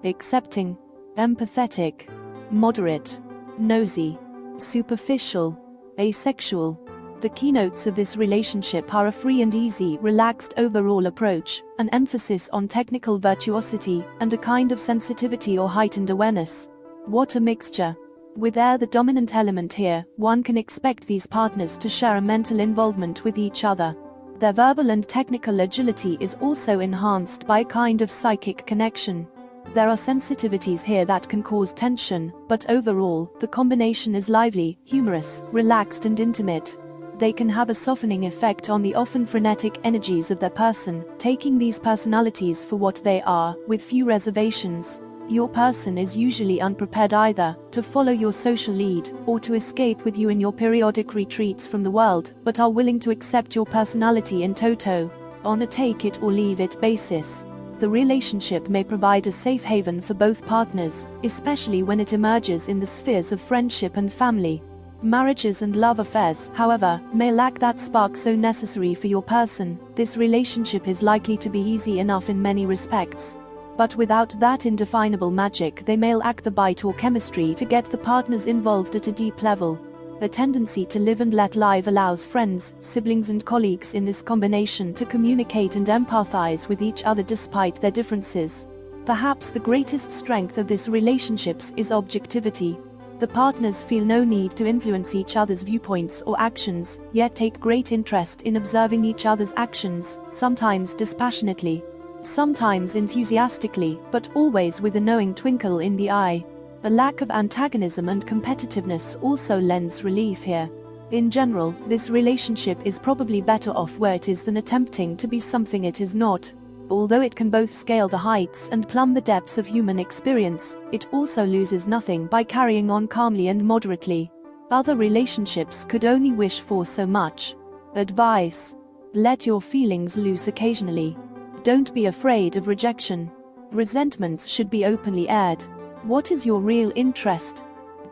accepting, empathetic, moderate, nosy, superficial, asexual. The keynotes of this relationship are a free and easy, relaxed overall approach, an emphasis on technical virtuosity, and a kind of sensitivity or heightened awareness. What a mixture! With air the dominant element here, one can expect these partners to share a mental involvement with each other. Their verbal and technical agility is also enhanced by a kind of psychic connection. There are sensitivities here that can cause tension, but overall, the combination is lively, humorous, relaxed and intimate. They can have a softening effect on the often frenetic energies of their person, taking these personalities for what they are, with few reservations. Your person is usually unprepared either to follow your social lead or to escape with you in your periodic retreats from the world, but are willing to accept your personality in toto, on a take-it-or-leave-it basis. The relationship may provide a safe haven for both partners, especially when it emerges in the spheres of friendship and family. Marriages and love affairs, however, may lack that spark so necessary for your person. This relationship is likely to be easy enough in many respects. But without that indefinable magic, they may lack the bite or chemistry to get the partners involved at a deep level. A tendency to live and let live allows friends, siblings and colleagues in this combination to communicate and empathize with each other despite their differences. Perhaps the greatest strength of this relationships is objectivity. The partners feel no need to influence each other's viewpoints or actions, yet take great interest in observing each other's actions, sometimes dispassionately, sometimes enthusiastically, but always with a knowing twinkle in the eye. A lack of antagonism and competitiveness also lends relief here. In general, this relationship is probably better off where it is than attempting to be something it is not. Although it can both scale the heights and plumb the depths of human experience, it also loses nothing by carrying on calmly and moderately. Other relationships could only wish for so much. Advice: let your feelings loose occasionally. Don't be afraid of rejection. Resentments should be openly aired. What is your real interest?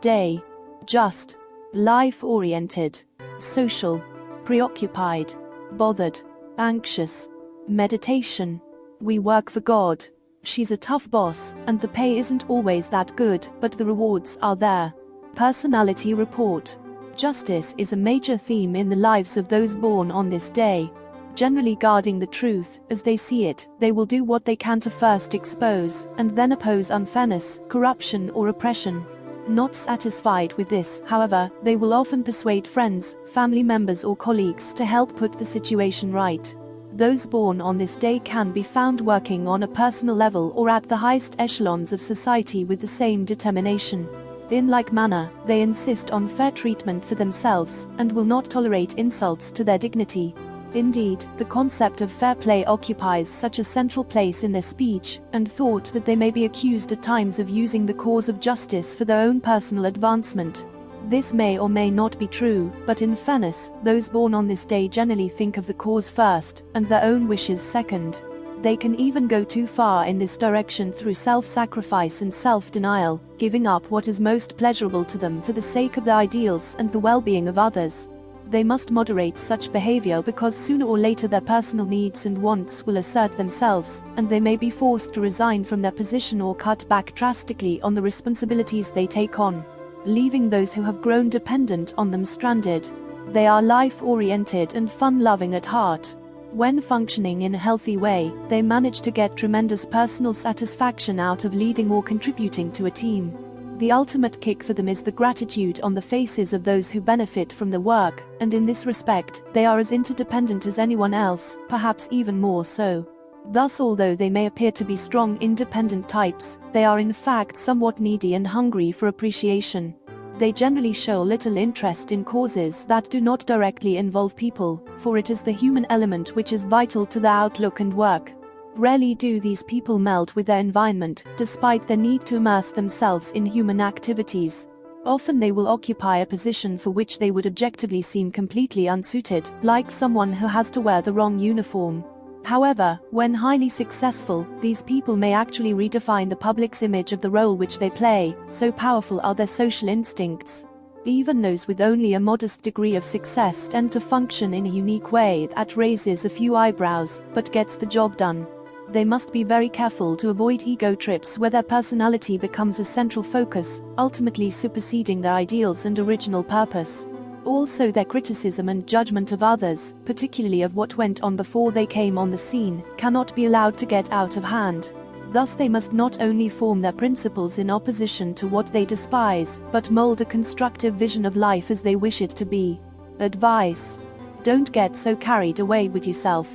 Day. Just. Life-oriented. Social. Preoccupied. Bothered. Anxious. Meditation. We work for God. She's a tough boss, and the pay isn't always that good, but the rewards are there. Personality report. Justice is a major theme in the lives of those born on this day. Generally guarding the truth, as they see it, they will do what they can to first expose, and then oppose unfairness, corruption or oppression. Not satisfied with this, however, they will often persuade friends, family members or colleagues to help put the situation right. Those born on this day can be found working on a personal level or at the highest echelons of society with the same determination. In like manner, they insist on fair treatment for themselves, and will not tolerate insults to their dignity. Indeed, the concept of fair play occupies such a central place in their speech and thought that they may be accused at times of using the cause of justice for their own personal advancement. This may or may not be true, but in fairness, those born on this day generally think of the cause first, and their own wishes second. They can even go too far in this direction through self-sacrifice and self-denial, giving up what is most pleasurable to them for the sake of their ideals and the well-being of others. They must moderate such behavior because sooner or later their personal needs and wants will assert themselves, and they may be forced to resign from their position or cut back drastically on the responsibilities they take on, leaving those who have grown dependent on them stranded. They are life-oriented and fun-loving at heart. When functioning in a healthy way, they manage to get tremendous personal satisfaction out of leading or contributing to a team. The ultimate kick for them is the gratitude on the faces of those who benefit from the work, and in this respect, they are as interdependent as anyone else, perhaps even more so. Thus, although they may appear to be strong, independent types, they are in fact somewhat needy and hungry for appreciation. They generally show little interest in causes that do not directly involve people, for it is the human element which is vital to their outlook and work. Rarely do these people meld with their environment, despite their need to immerse themselves in human activities. Often they will occupy a position for which they would objectively seem completely unsuited, like someone who has to wear the wrong uniform. However, when highly successful, these people may actually redefine the public's image of the role which they play, so powerful are their social instincts. Even those with only a modest degree of success tend to function in a unique way that raises a few eyebrows, but gets the job done. They must be very careful to avoid ego trips where their personality becomes a central focus, ultimately superseding their ideals and original purpose. Also, their criticism and judgment of others, particularly of what went on before they came on the scene, cannot be allowed to get out of hand. Thus they must not only form their principles in opposition to what they despise, but mold a constructive vision of life as they wish it to be. Advice: don't get so carried away with yourself.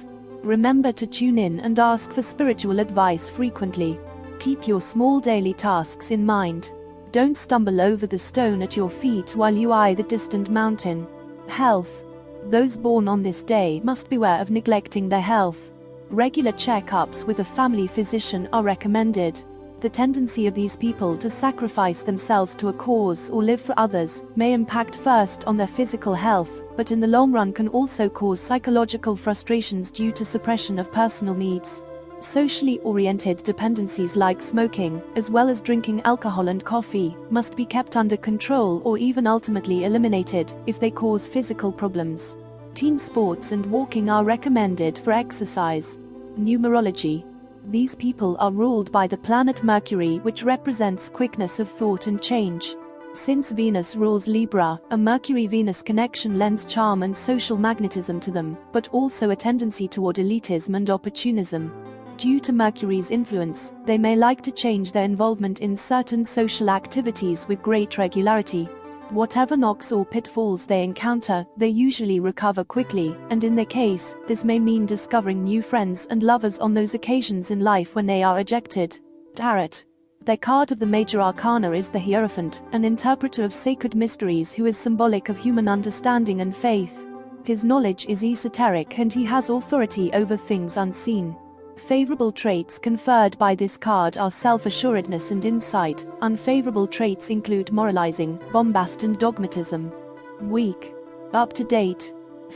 Remember to tune in and ask for spiritual advice frequently. Keep your small daily tasks in mind. Don't stumble over the stone at your feet while you eye the distant mountain. Health: those born on this day must beware of neglecting their health. Regular checkups with a family physician are recommended. The tendency of these people to sacrifice themselves to a cause or live for others may impact first on their physical health, but in the long run can also cause psychological frustrations due to suppression of personal needs. Socially oriented dependencies like smoking, as well as drinking alcohol and coffee, must be kept under control or even ultimately eliminated if they cause physical problems. Team sports and walking are recommended for exercise. Numerology: these people are ruled by the planet Mercury, which represents quickness of thought and change. Since Venus rules Libra, a Mercury-Venus connection lends charm and social magnetism to them, but also a tendency toward elitism and opportunism. Due to Mercury's influence, they may like to change their involvement in certain social activities with great regularity. Whatever knocks or pitfalls they encounter, they usually recover quickly, and in their case, this may mean discovering new friends and lovers on those occasions in life when they are ejected. Tarot: their card of the major arcana is the Hierophant, an interpreter of sacred mysteries who is symbolic of human understanding and faith. His knowledge is esoteric and he has authority over things unseen. Favorable traits conferred by this card are self-assuredness and insight. Unfavorable traits include moralizing, bombast and dogmatism. Weak: up-to-date,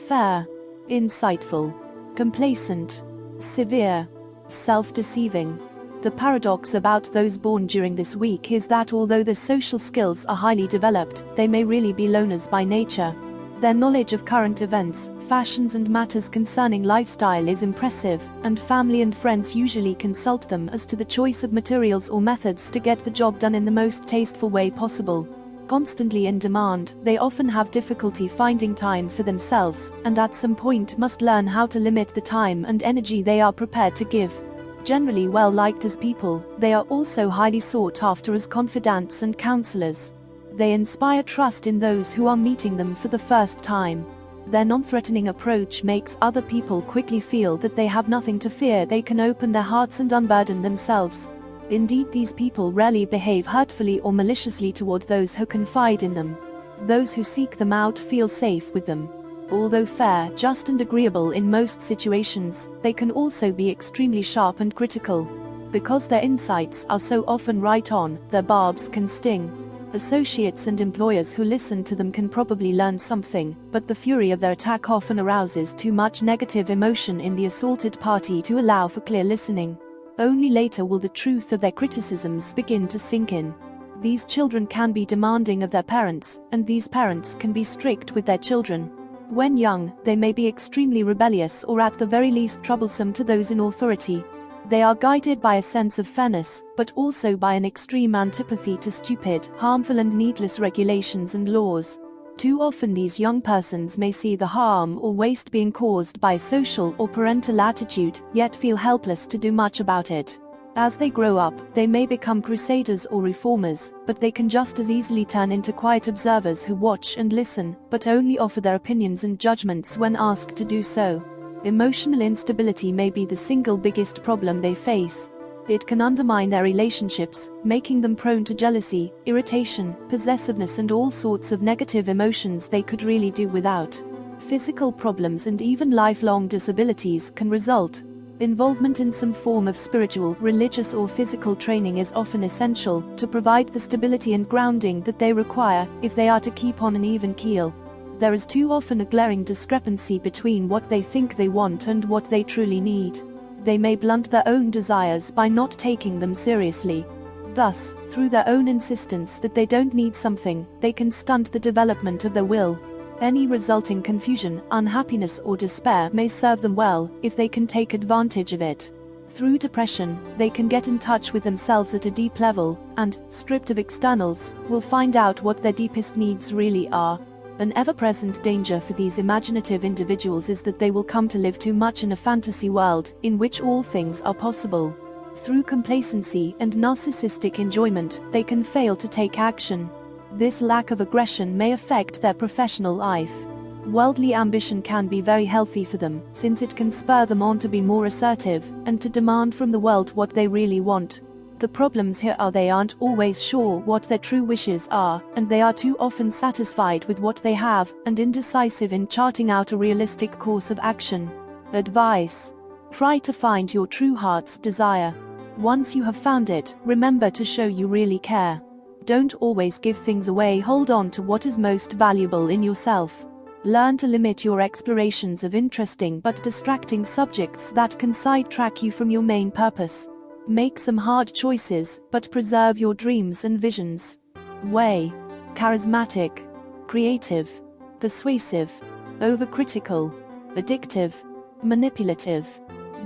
fair, insightful, complacent, severe, self-deceiving. The paradox about those born during this week is that although their social skills are highly developed, they may really be loners by nature. Their knowledge of current events, fashions and matters concerning lifestyle is impressive, and family and friends usually consult them as to the choice of materials or methods to get the job done in the most tasteful way possible. Constantly in demand, they often have difficulty finding time for themselves, and at some point must learn how to limit the time and energy they are prepared to give. Generally well liked as people, they are also highly sought after as confidants and counselors. They inspire trust in those who are meeting them for the first time. Their non-threatening approach makes other people quickly feel that they have nothing to fear. They can open their hearts and unburden themselves. Indeed, these people rarely behave hurtfully or maliciously toward those who confide in them. Those who seek them out feel safe with them. Although fair, just and agreeable in most situations, they can also be extremely sharp and critical. Because their insights are so often right on, their barbs can sting. Associates and employers who listen to them can probably learn something, but the fury of their attack often arouses too much negative emotion in the assaulted party to allow for clear listening. Only later will the truth of their criticisms begin to sink in. These children can be demanding of their parents, and these parents can be strict with their children. When young, they may be extremely rebellious or at the very least troublesome to those in authority. They are guided by a sense of fairness, but also by an extreme antipathy to stupid, harmful and needless regulations and laws. Too often these young persons may see the harm or waste being caused by social or parental attitude, yet feel helpless to do much about it. As they grow up, they may become crusaders or reformers, but they can just as easily turn into quiet observers who watch and listen, but only offer their opinions and judgments when asked to do so. Emotional instability may be the single biggest problem they face. It can undermine their relationships, making them prone to jealousy, irritation, possessiveness and all sorts of negative emotions they could really do without. Physical problems and even lifelong disabilities can result. Involvement in some form of spiritual, religious or physical training is often essential to provide the stability and grounding that they require if they are to keep on an even keel. There is too often a glaring discrepancy between what they think they want and what they truly need. They may blunt their own desires by not taking them seriously. Thus, through their own insistence that they don't need something, they can stunt the development of their will. Any resulting confusion, unhappiness or despair may serve them well if they can take advantage of it. Through depression, they can get in touch with themselves at a deep level, and, stripped of externals, will find out what their deepest needs really are. An ever-present danger for these imaginative individuals is that they will come to live too much in a fantasy world, in which all things are possible. Through complacency and narcissistic enjoyment, they can fail to take action. This lack of aggression may affect their professional life. Worldly ambition can be very healthy for them, since it can spur them on to be more assertive, and to demand from the world what they really want. The problems here are they aren't always sure what their true wishes are, and they are too often satisfied with what they have, and indecisive in charting out a realistic course of action. Advice: try to find your true heart's desire. Once you have found it, remember to show you really care. Don't always give things away, hold on to what is most valuable in yourself. Learn to limit your explorations of interesting but distracting subjects that can sidetrack you from your main purpose. Make some hard choices, but preserve your dreams and visions. Way: charismatic, creative, persuasive, overcritical, addictive, manipulative.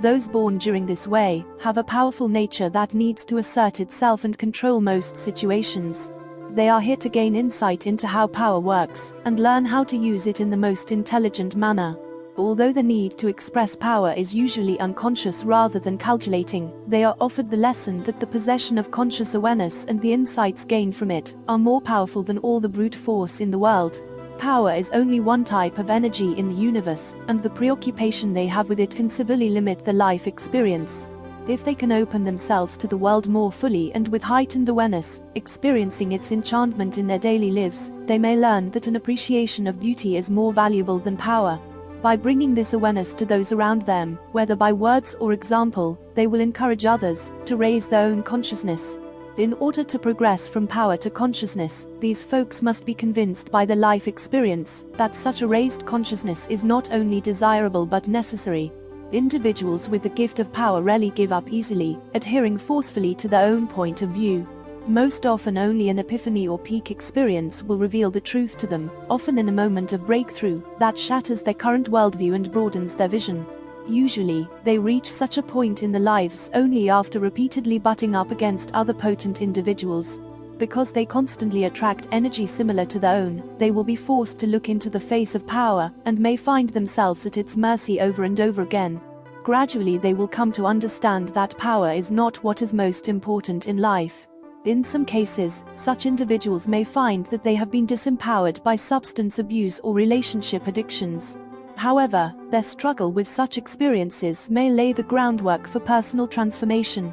Those born during this way have a powerful nature that needs to assert itself and control most situations. They are here to gain insight into how power works, and learn how to use it in the most intelligent manner. Although the need to express power is usually unconscious rather than calculating, they are offered the lesson that the possession of conscious awareness and the insights gained from it are more powerful than all the brute force in the world. Power is only one type of energy in the universe, and the preoccupation they have with it can severely limit their life experience. If they can open themselves to the world more fully and with heightened awareness, experiencing its enchantment in their daily lives, they may learn that an appreciation of beauty is more valuable than power. By bringing this awareness to those around them, whether by words or example, they will encourage others to raise their own consciousness. In order to progress from power to consciousness, these folks must be convinced by their life experience that such a raised consciousness is not only desirable but necessary. Individuals with the gift of power rarely give up easily, adhering forcefully to their own point of view. Most often only an epiphany or peak experience will reveal the truth to them, often in a moment of breakthrough that shatters their current worldview and broadens their vision. Usually, they reach such a point in their lives only after repeatedly butting up against other potent individuals. Because they constantly attract energy similar to their own, they will be forced to look into the face of power, and may find themselves at its mercy over and over again. Gradually they will come to understand that power is not what is most important in life. In some cases, such individuals may find that they have been disempowered by substance abuse or relationship addictions. However, their struggle with such experiences may lay the groundwork for personal transformation.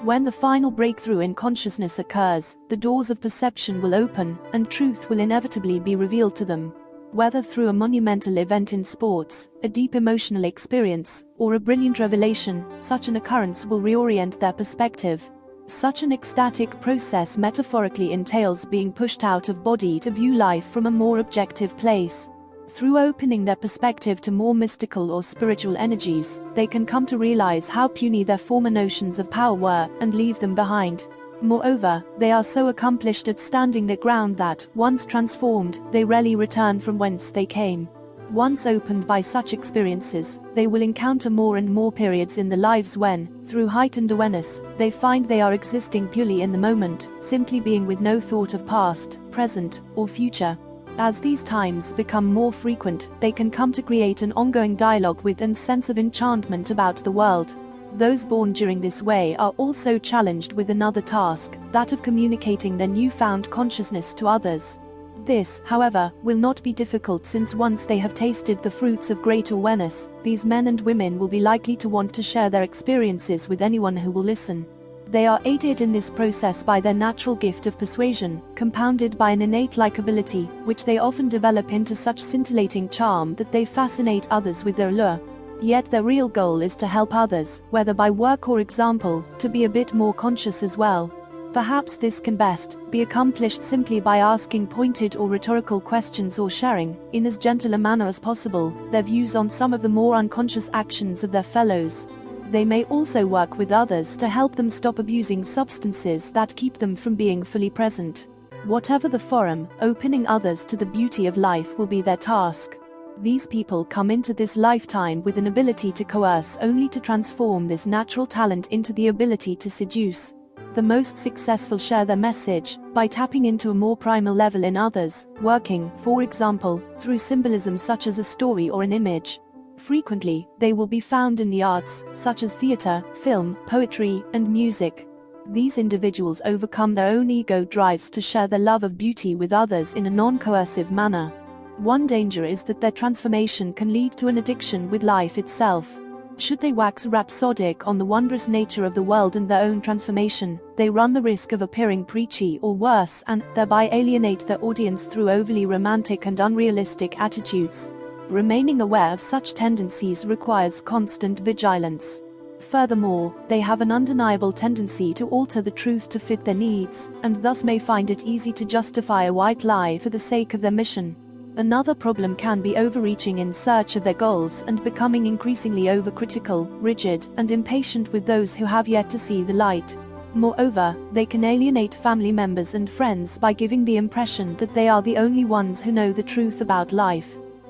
When the final breakthrough in consciousness occurs, the doors of perception will open, and truth will inevitably be revealed to them. Whether through a monumental event in sports, a deep emotional experience, or a brilliant revelation, such an occurrence will reorient their perspective. Such an ecstatic process metaphorically entails being pushed out of body to view life from a more objective place. Through opening their perspective to more mystical or spiritual energies, they can come to realize how puny their former notions of power were and leave them behind. Moreover, they are so accomplished at standing their ground that, once transformed, they rarely return from whence they came. Once opened by such experiences, they will encounter more and more periods in their lives when, through heightened awareness, they find they are existing purely in the moment, simply being with no thought of past, present, or future. As these times become more frequent, they can come to create an ongoing dialogue with and sense of enchantment about the world. Those born during this way are also challenged with another task, that of communicating their newfound consciousness to others. This, however, will not be difficult, since once they have tasted the fruits of great awareness, these men and women will be likely to want to share their experiences with anyone who will listen. They are aided in this process by their natural gift of persuasion, compounded by an innate likability, which they often develop into such scintillating charm that they fascinate others with their allure. Yet their real goal is to help others, whether by work or example, to be a bit more conscious as well. Perhaps this can best be accomplished simply by asking pointed or rhetorical questions, or sharing, in as gentle a manner as possible, their views on some of the more unconscious actions of their fellows. They may also work with others to help them stop abusing substances that keep them from being fully present. Whatever the forum, opening others to the beauty of life will be their task. These people come into this lifetime with an ability to coerce, only to transform this natural talent into the ability to seduce. The most successful share their message by tapping into a more primal level in others, working, for example, through symbolism such as a story or an image. Frequently, they will be found in the arts, such as theater, film, poetry, and music. These individuals overcome their own ego drives to share their love of beauty with others in a non-coercive manner. One danger is that their transformation can lead to an addiction with life itself. Should they wax rhapsodic on the wondrous nature of the world and their own transformation, they run the risk of appearing preachy or worse and thereby alienate their audience through overly romantic and unrealistic attitudes. Remaining aware of such tendencies requires constant vigilance. Furthermore, they have an undeniable tendency to alter the truth to fit their needs, and thus may find it easy to justify a white lie for the sake of their mission. Another problem can be overreaching in search of their goals and becoming increasingly overcritical, rigid, and impatient with those who have yet to see the light. Moreover, they can alienate family members and friends by giving the impression that they are the only ones who know the truth about life.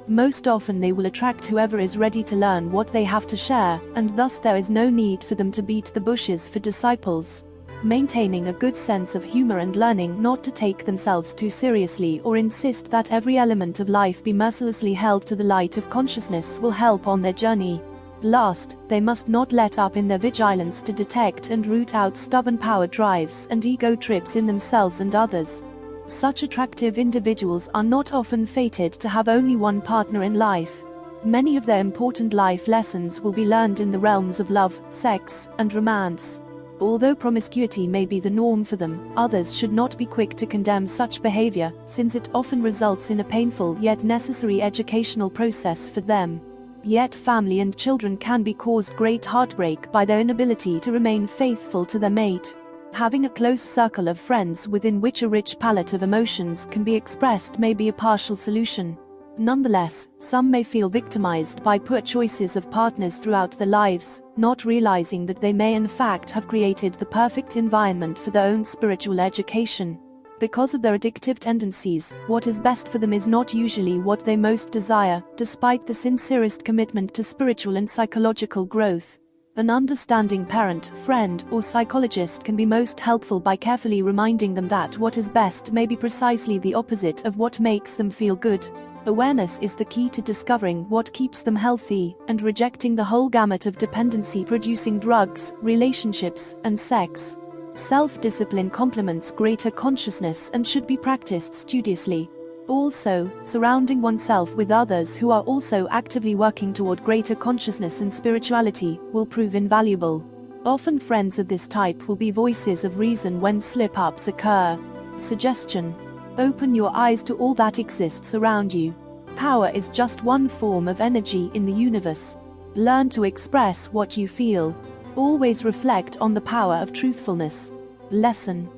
Most often they will attract whoever is ready to learn what they have to share, and thus there is no need for them to beat the bushes for disciples. Maintaining a good sense of humor and learning not to take themselves too seriously or insist that every element of life be mercilessly held to the light of consciousness will help on their journey. Last, they must not let up in their vigilance to detect and root out stubborn power drives and ego trips in themselves and others. Such attractive individuals are not often fated to have only one partner in life. Many of their important life lessons will be learned in the realms of love, sex, and romance. Although promiscuity may be the norm for them, others should not be quick to condemn such behavior, since it often results in a painful yet necessary educational process for them. Yet family and children can be caused great heartbreak by their inability to remain faithful to their mate. Having a close circle of friends within which a rich palette of emotions can be expressed may be a partial solution. Nonetheless, some may feel victimized by poor choices of partners throughout their lives, not realizing that they may in fact have created the perfect environment for their own spiritual education. Because of their addictive tendencies, what is best for them is not usually what they most desire, despite the sincerest commitment to spiritual and psychological growth. An understanding parent, friend, or psychologist can be most helpful by carefully reminding them that what is best may be precisely the opposite of what makes them feel good. Awareness is the key to discovering what keeps them healthy and rejecting the whole gamut of dependency-producing drugs, relationships, and sex. Self-discipline complements greater consciousness and should be practiced studiously. Also, surrounding oneself with others who are also actively working toward greater consciousness and spirituality will prove invaluable. Often friends of this type will be voices of reason when slip-ups occur. Suggestion: open your eyes to all that exists around you. Power is just one form of energy in the universe. Learn to express what you feel. Always reflect on the power of truthfulness. Lesson: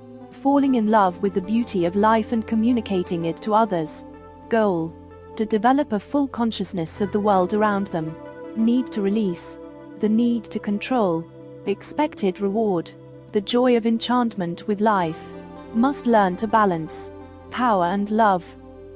falling in love with the beauty of life and communicating it to others. Goal: to develop a full consciousness of the world around them. Need to release: the need to control. Expected reward: the joy of enchantment with life. Must learn to balance power and love.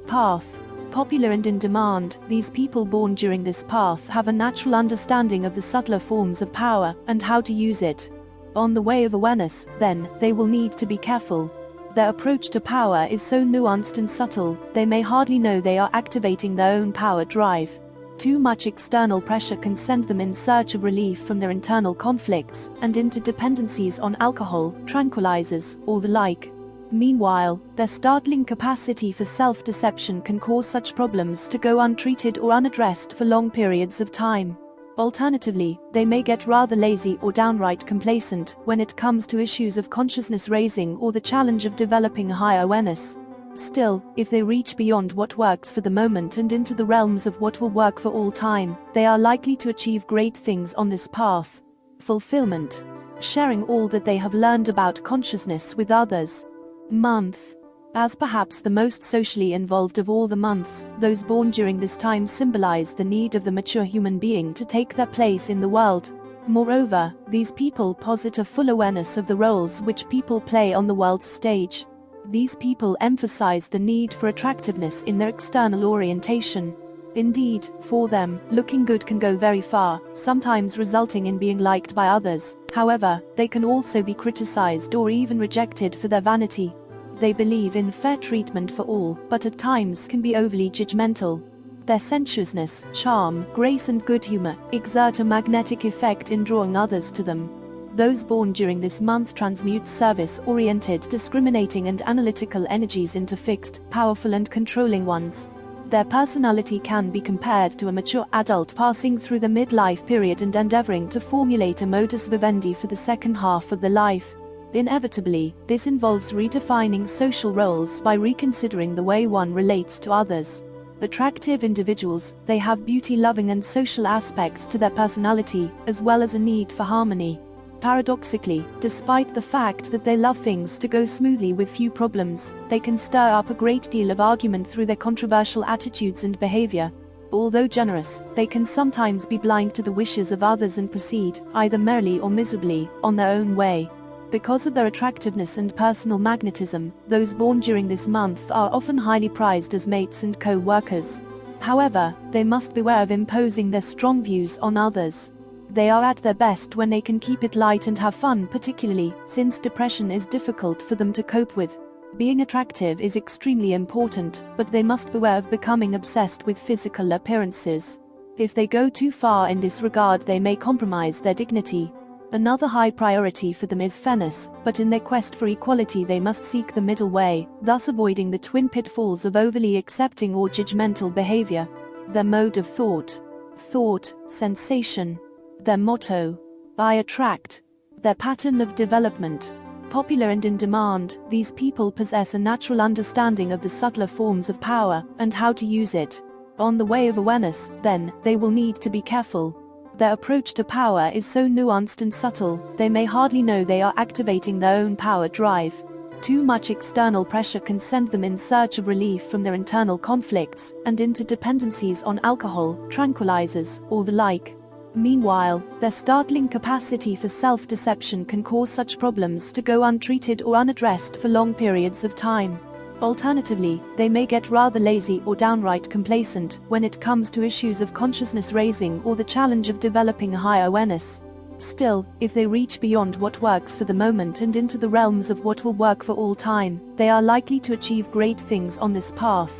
Path: popular and in demand, these people born during this path have a natural understanding of the subtler forms of power and how to use it. On the way of awareness, then, they will need to be careful. Their approach to power is so nuanced and subtle, they may hardly know they are activating their own power drive. Too much external pressure can send them in search of relief from their internal conflicts and into dependencies on alcohol, tranquilizers, or the like. Meanwhile, their startling capacity for self-deception can cause such problems to go untreated or unaddressed for long periods of time. Alternatively, they may get rather lazy or downright complacent when it comes to issues of consciousness raising or the challenge of developing higher awareness. Still, if they reach beyond what works for the moment and into the realms of what will work for all time, they are likely to achieve great things on this path. Fulfillment: sharing all that they have learned about consciousness with others. Month: as perhaps the most socially involved of all the months, those born during this time symbolize the need of the mature human being to take their place in the world. Moreover, these people posit a full awareness of the roles which people play on the world's stage. These people emphasize the need for attractiveness in their external orientation. Indeed, for them, looking good can go very far, sometimes resulting in being liked by others. However, they can also be criticized or even rejected for their vanity. They believe in fair treatment for all, but at times can be overly judgmental. Their sensuousness, charm, grace and good humor exert a magnetic effect in drawing others to them. Those born during this month transmute service-oriented, discriminating and analytical energies into fixed, powerful and controlling ones. Their personality can be compared to a mature adult passing through the midlife period and endeavoring to formulate a modus vivendi for the second half of their life. Inevitably, this involves redefining social roles by reconsidering the way one relates to others. Attractive individuals, they have beauty-loving and social aspects to their personality, as well as a need for harmony. Paradoxically, despite the fact that they love things to go smoothly with few problems, they can stir up a great deal of argument through their controversial attitudes and behavior. Although generous, they can sometimes be blind to the wishes of others and proceed, either merrily or miserably, on their own way. Because of their attractiveness and personal magnetism, those born during this month are often highly prized as mates and co-workers. However, they must beware of imposing their strong views on others. They are at their best when they can keep it light and have fun, particularly since depression is difficult for them to cope with. Being attractive is extremely important, but they must beware of becoming obsessed with physical appearances. If they go too far in this regard, they may compromise their dignity. Another high priority for them is fairness, but in their quest for equality they must seek the middle way, thus avoiding the twin pitfalls of overly accepting or judgmental behavior. Their mode of thought, sensation. Their motto, I attract. Their pattern of development, popular and in demand, these people possess a natural understanding of the subtler forms of power and how to use it. On the way of awareness, then, they will need to be careful. Their approach to power is so nuanced and subtle, they may hardly know they are activating their own power drive. Too much external pressure can send them in search of relief from their internal conflicts and into dependencies on alcohol, tranquilizers, or the like. Meanwhile, their startling capacity for self-deception can cause such problems to go untreated or unaddressed for long periods of time. Alternatively, they may get rather lazy or downright complacent when it comes to issues of consciousness raising or the challenge of developing a higher awareness. Still, if they reach beyond what works for the moment and into the realms of what will work for all time, they are likely to achieve great things on this path.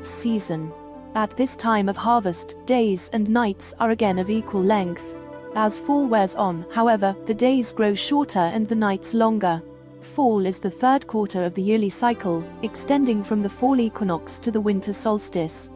Season. At this time of harvest, days and nights are again of equal length. As fall wears on, however, the days grow shorter and the nights longer. Fall is the third quarter of the yearly cycle, extending from the fall equinox to the winter solstice.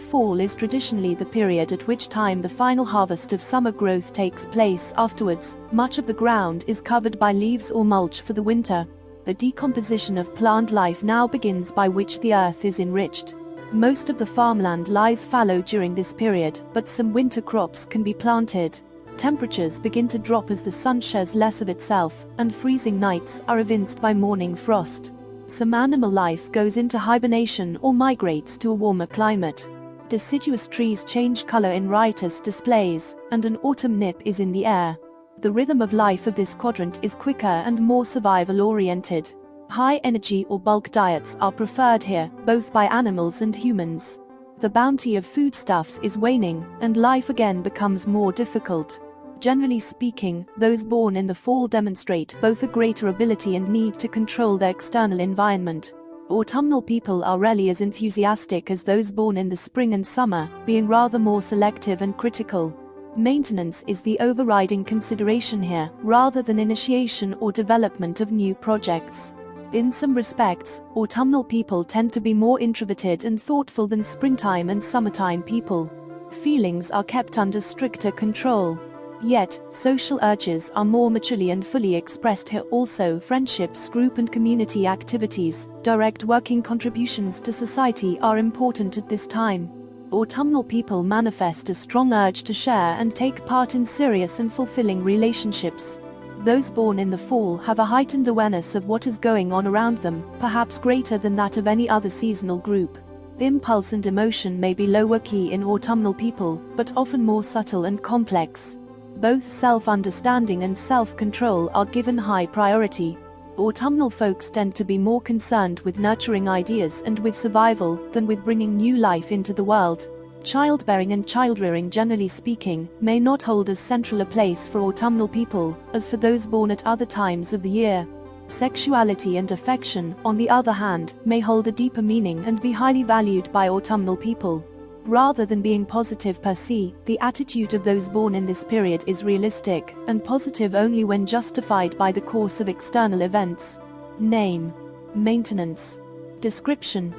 Fall is traditionally the period at which time the final harvest of summer growth takes place. Afterwards, much of the ground is covered by leaves or mulch for the winter. A decomposition of plant life now begins by which the earth is enriched. Most of the farmland lies fallow during this period, but some winter crops can be planted. Temperatures begin to drop as the sun shares less of itself, and freezing nights are evinced by morning frost. Some animal life goes into hibernation or migrates to a warmer climate. Deciduous trees change color in riotous displays, and an autumn nip is in the air. The rhythm of life of this quadrant is quicker and more survival-oriented. High energy or bulk diets are preferred here, both by animals and humans. The bounty of foodstuffs is waning, and life again becomes more difficult. Generally speaking, those born in the fall demonstrate both a greater ability and need to control their external environment. Autumnal people are rarely as enthusiastic as those born in the spring and summer, being rather more selective and critical. Maintenance is the overriding consideration here, rather than initiation or development of new projects. In some respects, autumnal people tend to be more introverted and thoughtful than springtime and summertime people. Feelings are kept under stricter control. Yet, social urges are more maturely and fully expressed here. Also, friendships, group and community activities, direct working contributions to society are important at this time. Autumnal people manifest a strong urge to share and take part in serious and fulfilling relationships. Those born in the fall have a heightened awareness of what is going on around them, perhaps greater than that of any other seasonal group. Impulse and emotion may be lower key in autumnal people, but often more subtle and complex. Both self-understanding and self-control are given high priority. Autumnal folks tend to be more concerned with nurturing ideas and with survival than with bringing new life into the world. Childbearing and childrearing, generally speaking, may not hold as central a place for autumnal people as for those born at other times of the year. Sexuality and affection, on the other hand, may hold a deeper meaning and be highly valued by autumnal people. Rather than being positive per se, the attitude of those born in this period is realistic, and positive only when justified by the course of external events. Name. Maintenance. Description.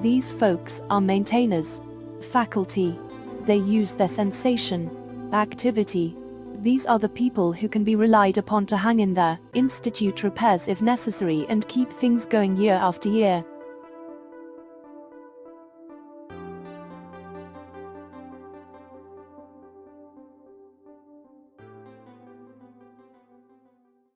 These folks are maintainers. Faculty. They use their sensation. Activity. These are the people who can be relied upon to hang in there, institute repairs if necessary, and keep things going year after year.